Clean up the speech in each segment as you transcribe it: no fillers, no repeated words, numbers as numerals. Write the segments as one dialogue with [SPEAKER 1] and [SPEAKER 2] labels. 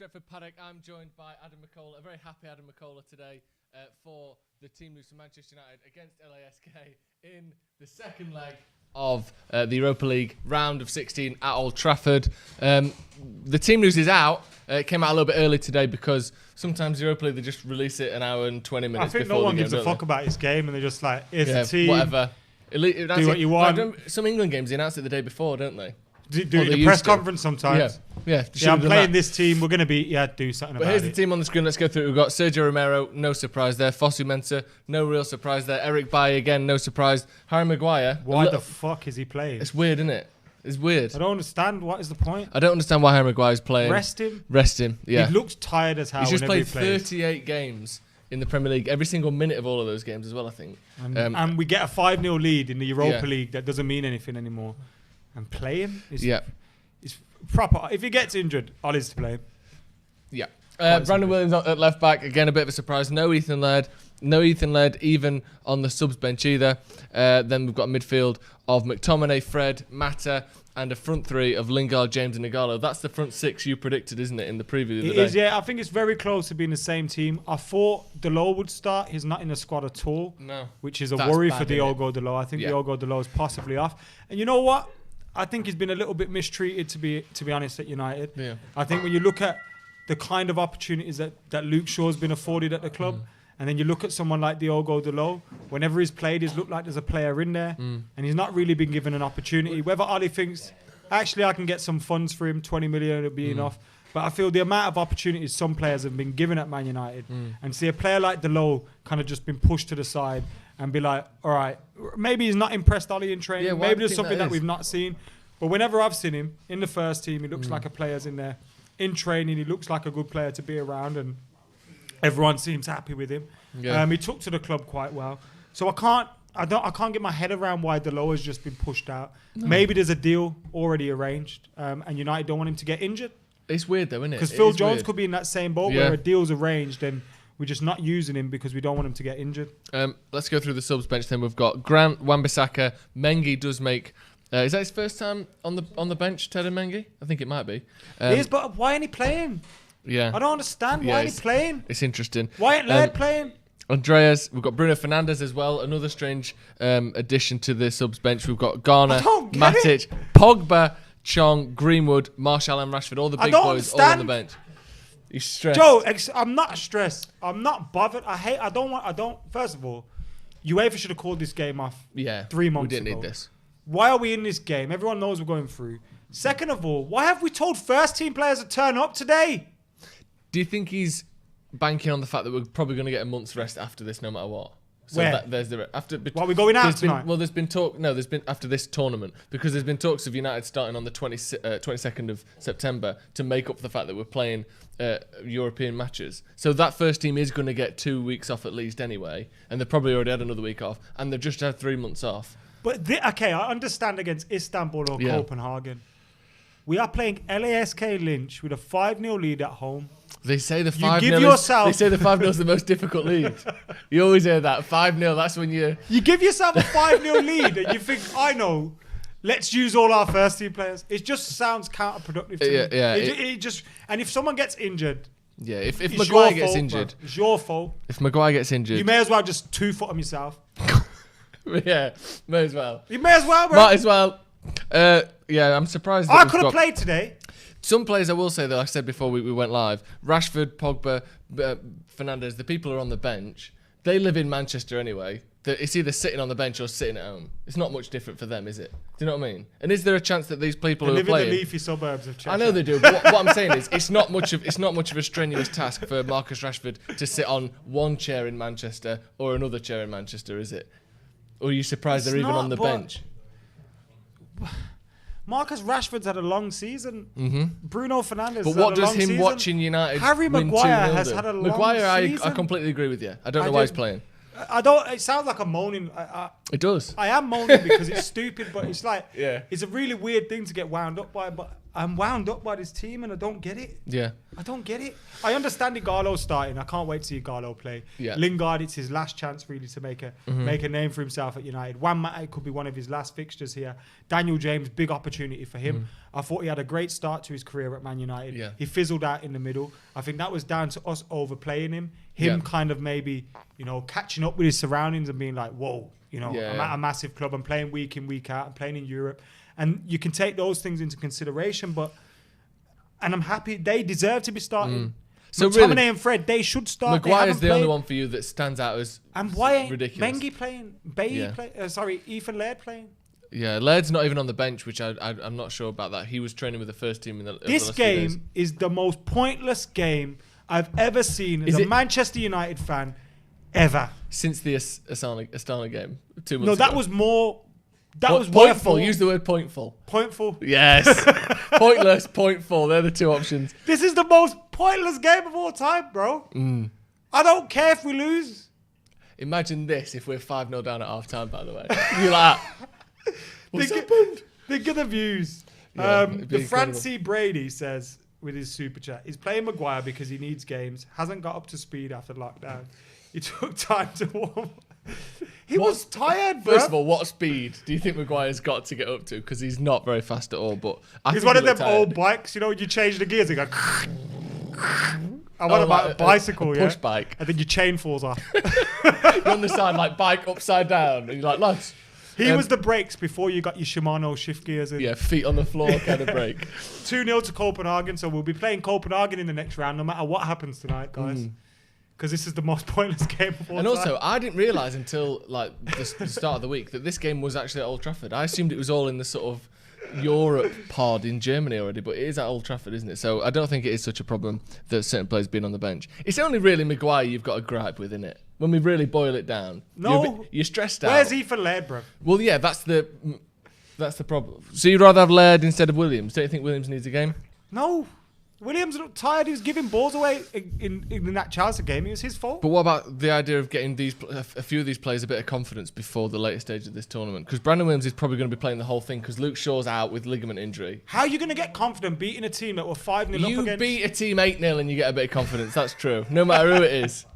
[SPEAKER 1] Stretford, Paddock. I'm joined by Adam McCullough, a very happy Adam McCullough today for the team news from Manchester United against LASK in the second leg of the Europa League round of 16 at Old Trafford. The team news is out. It came out a little bit early today because sometimes the Europa League, they just release it an hour and 20 minutes before the game.
[SPEAKER 2] I think no one gives a fuck about his game and they're just like, here's the team.
[SPEAKER 1] Whatever.
[SPEAKER 2] Do what you want.
[SPEAKER 1] Some England games, they announce it the day before, don't they?
[SPEAKER 2] Do it in the press conference sometimes.
[SPEAKER 1] Yeah,
[SPEAKER 2] I'm playing this team. We're going to beat. Yeah, do something about it.
[SPEAKER 1] But here's the team on the screen. Let's go through it. We've got Sergio Romero, no surprise there. Fosu Mensah, no real surprise there. Eric Bailly, again, no surprise. Harry Maguire.
[SPEAKER 2] Why the fuck is he playing?
[SPEAKER 1] It's weird, isn't it? It's weird.
[SPEAKER 2] I don't understand. What is the point?
[SPEAKER 1] I don't understand why Harry Maguire's playing.
[SPEAKER 2] Rest him,
[SPEAKER 1] yeah.
[SPEAKER 2] He looks tired as hell.
[SPEAKER 1] He's just played 38 games in the Premier League, every single minute of all of those games as well, I think.
[SPEAKER 2] And we get a 5-0 lead in the Europa League that doesn't mean anything anymore. And play him? It's proper. If he gets injured, Ollie's to play him.
[SPEAKER 1] Yeah. Brandon Williams at left back, again a bit of a surprise. No Ethan Laird even on the subs bench either. Then we've got a midfield of McTominay, Fred, Mata, and a front three of Lingard, James and Ighalo. That's the front six you predicted, isn't it, in the preview of the day?
[SPEAKER 2] It is, yeah. I think it's very close to being the same team. I thought Dalot would start. He's not in the squad at all.
[SPEAKER 1] No.
[SPEAKER 2] Which is a worry for Diogo Dalot. I think Diogo Dalot is possibly off. And you know what? I think he's been a little bit mistreated, to be honest, at United.
[SPEAKER 1] Yeah.
[SPEAKER 2] I think when you look at the kind of opportunities that Luke Shaw's been afforded at the club, and then you look at someone like Diogo Dalot, whenever he's played, he's looked like there's a player in there, and he's not really been given an opportunity. Whether Ollie thinks, actually, I can get some funds for him, 20 million would be enough. But I feel the amount of opportunities some players have been given at Man United, and see a player like Dalot kind of just been pushed to the side and be like, all right, maybe he's not impressed Ollie in training. Maybe there's something that we've not seen. But whenever I've seen him in the first team, he looks like a player's in there. In training, he looks like a good player to be around, and everyone seems happy with him.
[SPEAKER 1] Yeah.
[SPEAKER 2] He took to the club quite well. So I can't get my head around why Dalot has just been pushed out. No. Maybe there's a deal already arranged, and United don't want him to get injured.
[SPEAKER 1] It's weird though, isn't it?
[SPEAKER 2] Because Phil Jones could be in that same boat where a deal's arranged and we're just not using him because we don't want him to get injured.
[SPEAKER 1] Let's go through the subs bench then. We've got Grant, Wan-Bissaka, Mengi does make... is that his first time on the bench, Ted and Mengi? I think it might be.
[SPEAKER 2] It is, but why ain't he playing?
[SPEAKER 1] Yeah.
[SPEAKER 2] I don't understand. Why ain't he playing?
[SPEAKER 1] It's interesting.
[SPEAKER 2] Why ain't Laird playing?
[SPEAKER 1] Andreas, we've got Bruno Fernandes as well. Another strange addition to the subs bench. We've got Garner, Matic, Pogba, Chong, Greenwood, Martial and Rashford. All the big boys all on the bench. You're stressed.
[SPEAKER 2] Joe, I'm not stressed. I'm not bothered. First of all, UEFA should have called this game off 3 months ago.
[SPEAKER 1] We didn't need this.
[SPEAKER 2] Why are we in this game? Everyone knows we're going through. Second of all, why have we told first team players to turn up today?
[SPEAKER 1] Do you think he's banking on the fact that we're probably going to get a month's rest after this, no matter what? So
[SPEAKER 2] where?
[SPEAKER 1] Are
[SPEAKER 2] we going out tonight?
[SPEAKER 1] There's been talk. No, there's been after this tournament because there's been talks of United starting on the 22nd of September to make up for the fact that we're playing European matches. So that first team is going to get 2 weeks off at least anyway, and they've probably already had another week off, and they've just had 3 months off.
[SPEAKER 2] But I understand against Istanbul or Copenhagen. We are playing LASK Lynch with a 5-0 lead at home.
[SPEAKER 1] They say the 5-0 They say the 5-0 is the most difficult lead. You always hear that. 5-0, that's when you
[SPEAKER 2] give yourself a 5-0 lead and you think, I know, let's use all our first team players. It just sounds counterproductive to me.
[SPEAKER 1] Yeah.
[SPEAKER 2] And if someone gets injured,
[SPEAKER 1] if Maguire gets injured,
[SPEAKER 2] it's your fault.
[SPEAKER 1] If Maguire gets injured,
[SPEAKER 2] you may as well just 2-foot him yourself.
[SPEAKER 1] Yeah, may as well.
[SPEAKER 2] You may as well, bro.
[SPEAKER 1] Might as well. I'm surprised.
[SPEAKER 2] I could have played today.
[SPEAKER 1] Some players, I will say, that I said before we went live, Rashford, Pogba, Fernandes, the people who are on the bench, they live in Manchester anyway. It's either sitting on the bench or sitting at home. It's not much different for them, is it? Do you know what I mean? And is there a chance that these people who are playing...
[SPEAKER 2] live in the leafy suburbs of Cheshire.
[SPEAKER 1] I know they do, but what I'm saying is it's not much of a strenuous task for Marcus Rashford to sit on one chair in Manchester or another chair in Manchester, is it? Or are you surprised they're even on the bench?
[SPEAKER 2] Marcus Rashford's had a long season. Bruno Fernandes.
[SPEAKER 1] But what does him watching United?
[SPEAKER 2] Harry Maguire has had a long season.
[SPEAKER 1] I completely agree with you. I don't know why he's playing.
[SPEAKER 2] It sounds like I'm moaning.
[SPEAKER 1] It does.
[SPEAKER 2] I am moaning because it's stupid, but it's like it's a really weird thing to get wound up by. But I'm wound up by this team and I don't get it.
[SPEAKER 1] Yeah.
[SPEAKER 2] I don't get it. I understand Igalo starting. I can't wait to see Igalo play.
[SPEAKER 1] Yeah.
[SPEAKER 2] Lingard, it's his last chance really to make a name for himself at United. Juan Mata could be one of his last fixtures here. Daniel James, big opportunity for him. I thought he had a great start to his career at Man United.
[SPEAKER 1] Yeah.
[SPEAKER 2] He fizzled out in the middle. I think that was down to us overplaying him. Kind of maybe, catching up with his surroundings and being like, whoa, I'm at a massive club. I'm playing week in, week out. I'm playing in Europe. And you can take those things into consideration, and I'm happy they deserve to be starting.
[SPEAKER 1] So
[SPEAKER 2] McTominay
[SPEAKER 1] really,
[SPEAKER 2] and Fred, they should start.
[SPEAKER 1] Maguire's the only one for you that stands out as
[SPEAKER 2] and why ain't
[SPEAKER 1] ridiculous.
[SPEAKER 2] Mengi playing? Ethan Laird playing?
[SPEAKER 1] Yeah, Laird's not even on the bench, which I'm not sure about that. He was training with the first team in the
[SPEAKER 2] This
[SPEAKER 1] last few days.
[SPEAKER 2] game is the most pointless game I've ever seen as a Manchester United fan ever.
[SPEAKER 1] Since the Astana game 2 months ago.
[SPEAKER 2] No, that was more... That was
[SPEAKER 1] pointful. Use the word pointful.
[SPEAKER 2] Pointful.
[SPEAKER 1] Yes. Pointless, pointful. They're the two options.
[SPEAKER 2] This is the most pointless game of all time, bro. I don't care if we lose.
[SPEAKER 1] Imagine this if we're 5-0 down at half time, by the way. You're like, what's happened?
[SPEAKER 2] Think of the views.
[SPEAKER 1] Yeah,
[SPEAKER 2] The Francie Brady says with his super chat, he's playing Maguire because he needs games, hasn't got up to speed after lockdown. He took time to warm. He was tired, bro.
[SPEAKER 1] First of all, what speed do you think Maguire's got to get up to? Because he's not very fast at all. But
[SPEAKER 2] he's one of them old bikes, you change the gears, you go. I want about a bicycle,
[SPEAKER 1] push bike,
[SPEAKER 2] and then your chain falls off.
[SPEAKER 1] You're on the side like bike upside down, and you're like, lads.
[SPEAKER 2] He was the brakes before you got your Shimano shift gears in.
[SPEAKER 1] Yeah, feet on the floor kind of brake.
[SPEAKER 2] 2-0 to Copenhagen, so we'll be playing Copenhagen in the next round, no matter what happens tonight, guys. Because this is the most pointless game of all time.
[SPEAKER 1] And also, I didn't realise until the start of the week that this game was actually at Old Trafford. I assumed it was all in the sort of Europe pod in Germany already, but it is at Old Trafford, isn't it? So I don't think it is such a problem that certain players being on the bench. It's only really Maguire you've got a gripe with, isn't it? When we really boil it down.
[SPEAKER 2] No.
[SPEAKER 1] You're stressed out.
[SPEAKER 2] Where's Ethan Laird, bro?
[SPEAKER 1] Well, yeah, that's the problem. So you'd rather have Laird instead of Williams? Don't you think Williams needs a game?
[SPEAKER 2] No. Williams looked tired. He was giving balls away in that Chelsea game. It was his fault.
[SPEAKER 1] But what about the idea of getting a few of these players a bit of confidence before the later stage of this tournament? Because Brandon Williams is probably going to be playing the whole thing because Luke Shaw's out with ligament injury.
[SPEAKER 2] How are you going to get confident beating a team that were 5-0 up against?
[SPEAKER 1] You beat a team 8-0 and you get a bit of confidence. That's true. No matter who it is.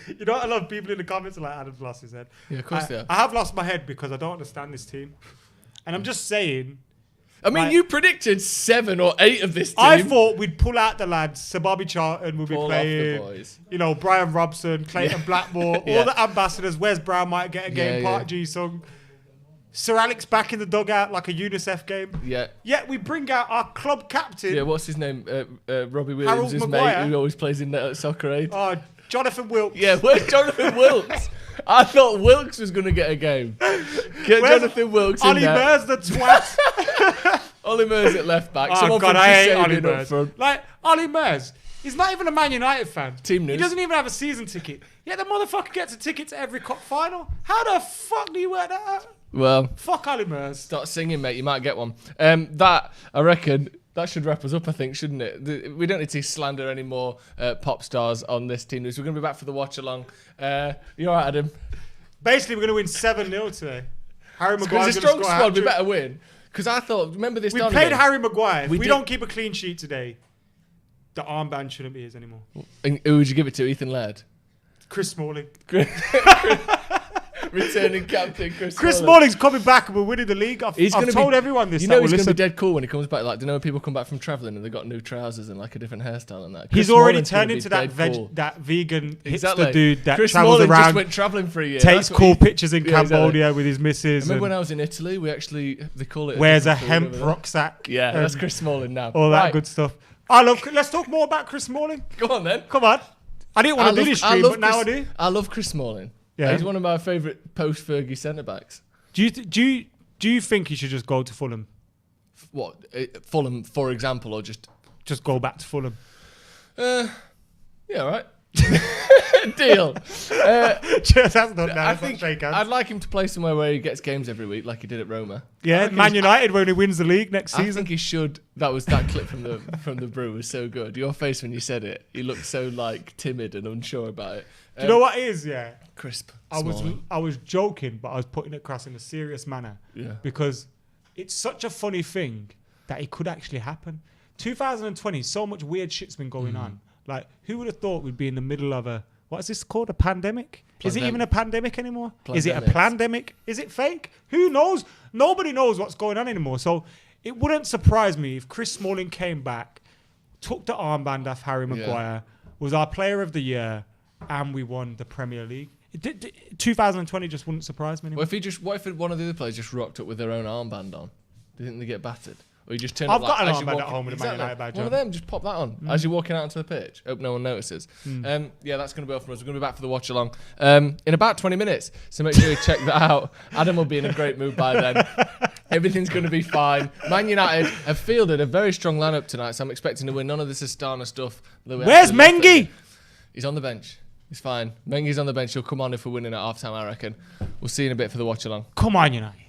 [SPEAKER 2] You know what? I love people in the comments are like, Adam's lost his head.
[SPEAKER 1] Yeah, of course they are.
[SPEAKER 2] I have lost my head because I don't understand this team. And I'm just saying...
[SPEAKER 1] I mean, you predicted 7 or 8 of this team.
[SPEAKER 2] I thought we'd pull out the lads. Sir Bobby Charlton will be
[SPEAKER 1] Pull
[SPEAKER 2] playing.
[SPEAKER 1] off the boys.
[SPEAKER 2] Brian Robson, Clayton Blackmore, all the ambassadors. Wes Brown might get a game. Park Ji-sung. Sir Alex back in the dugout like a UNICEF game.
[SPEAKER 1] Yeah.
[SPEAKER 2] Yet we bring out our club captain.
[SPEAKER 1] Yeah, what's his name? Robbie Williams, his mate, who always plays in Soccer Aid.
[SPEAKER 2] Jonathan Wilkes.
[SPEAKER 1] Yeah, where's Jonathan Wilkes? I thought Wilkes was going to get a game. Get Jonathan Wilkes in there.
[SPEAKER 2] Ollie Mers, the twat.
[SPEAKER 1] Ollie Mers at left back.
[SPEAKER 2] Oh, God, I hate Ollie Mers. Like, Ollie Mers, he's not even a Man United fan.
[SPEAKER 1] Team news.
[SPEAKER 2] He doesn't even have a season ticket. Yet the motherfucker gets a ticket to every cup final. How the fuck do you work that out?
[SPEAKER 1] Well,
[SPEAKER 2] fuck Ollie Mers.
[SPEAKER 1] Start singing, mate. You might get one. That, I reckon... That should wrap us up, I think, shouldn't it? We don't need to slander any more pop stars on this team news. We're going to be back for the watch along. You all right, Adam?
[SPEAKER 2] Basically, we're going to win 7-0 today. Harry Maguire's
[SPEAKER 1] it's a strong squad. We better win. Because I thought, remember this?
[SPEAKER 2] We played Harry Maguire. If we don't keep a clean sheet today, the armband shouldn't be his anymore.
[SPEAKER 1] And who would you give it to? Ethan Laird?
[SPEAKER 2] Chris Smalling.
[SPEAKER 1] Returning captain
[SPEAKER 2] Chris Smalling's coming back and we're winning the league. I've told everyone this.
[SPEAKER 1] You know he's going to be dead cool when he comes back. Like, do you know when people come back from travelling and they've got new trousers and like a different hairstyle and that?
[SPEAKER 2] He's already turned into that vegan hipster dude that
[SPEAKER 1] Chris
[SPEAKER 2] travels
[SPEAKER 1] Smalling
[SPEAKER 2] around,
[SPEAKER 1] just went travelling for a year.
[SPEAKER 2] Takes cool pictures in Cambodia with his missus.
[SPEAKER 1] I remember when I was in Italy, we actually, they call it...
[SPEAKER 2] Wears a hemp rucksack.
[SPEAKER 1] Yeah, that's Chris Smalling now.
[SPEAKER 2] All that good stuff. Let's talk more about Chris Smalling.
[SPEAKER 1] Go on then.
[SPEAKER 2] Come on. I didn't want to do this stream, but now I do.
[SPEAKER 1] I love Chris Smalling.
[SPEAKER 2] Yeah.
[SPEAKER 1] He's one of my favourite post-Fergie centre-backs.
[SPEAKER 2] Do you think he should just go to Fulham?
[SPEAKER 1] What? Fulham, for example, or just
[SPEAKER 2] go back to Fulham?
[SPEAKER 1] Yeah, all right. Deal.
[SPEAKER 2] That's not nice.
[SPEAKER 1] I'd like him to play somewhere where he gets games every week, like he did at Roma.
[SPEAKER 2] Yeah, Man United when he wins the league next season.
[SPEAKER 1] I think he should. That clip from the Brew was so good. Your face when you said it, you looked so like timid and unsure about it.
[SPEAKER 2] Do you know what it is? Yeah,
[SPEAKER 1] crisp.
[SPEAKER 2] I was joking, but I was putting it across in a serious manner.
[SPEAKER 1] Yeah.
[SPEAKER 2] Because it's such a funny thing that it could actually happen. 2020, so much weird shit's been going on. Like, who would have thought we'd be in the middle of a, what is this called? A pandemic? Is it even a pandemic anymore? Is it a plandemic? Is it fake? Who knows? Nobody knows what's going on anymore. So it wouldn't surprise me if Chris Smalling came back, took the armband off Harry Maguire, was our player of the year, and we won the Premier League. 2020 just wouldn't surprise me anymore.
[SPEAKER 1] What if one of the other players just rocked up with their own armband on? Do you think they get battered? Or you just turn
[SPEAKER 2] I've
[SPEAKER 1] up
[SPEAKER 2] got
[SPEAKER 1] like,
[SPEAKER 2] an armband at home with a Man United badge.
[SPEAKER 1] One of them, just pop that on as you're walking out onto the pitch. Hope no one notices. Yeah, that's going to be all from us. We're going to be back for the watch along in about 20 minutes. So make sure you check that out. Adam will be in a great mood by then. Everything's going to be fine. Man United have fielded a very strong lineup tonight, so I'm expecting to win. None of this Astana stuff.
[SPEAKER 2] Where's Mengi?
[SPEAKER 1] He's on the bench. He's fine. Mengi's on the bench. He'll come on if we're winning at half time, I reckon. We'll see you in a bit for the watch along.
[SPEAKER 2] Come on, United.